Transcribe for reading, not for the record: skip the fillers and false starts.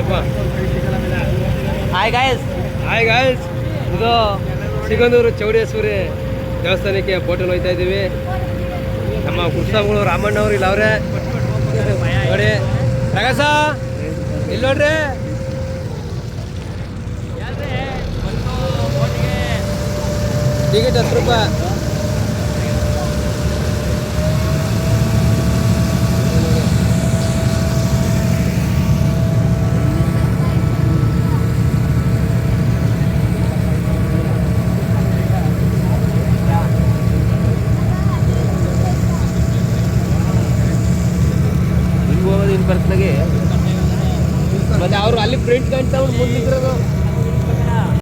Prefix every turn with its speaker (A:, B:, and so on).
A: ಅಪ್ಪ.
B: Hi guys.
A: ಇದು ಸಿಗಂದೂರು ಚೌಡೇಶ್ವರಿ ದೇವಸ್ಥಾನಕ್ಕೆ ಬೋಟಲ್ಲಿ ಹೋಗ್ತಾ ಇದ್ದೀವಿ. ನಮ್ಮ ಕುರ್ಸಾಗಳು ರಾಮಣ್ಣ ಅವ್ರು ಇಲ್ಲ ಅವ್ರೆ ನೋಡಿ. ಪ್ರಕಾಶ ಇಲ್ಲಿ ನೋಡ್ರಿ. ಟಿಕೆಟ್ 10 ರೂಪಾಯಿ.
B: ಹಿಂಗೆ ಹೋಗೋದು ಇನ್ನು ಬರ್ತಾಗೆ
A: ಮತ್ತೆ ಅವರು ಅಲ್ಲಿ ಪ್ರಿಂಟ್ ಕಾಣ್ತಾ ಮುಂದೆ ನಿಂತಿರೋದು.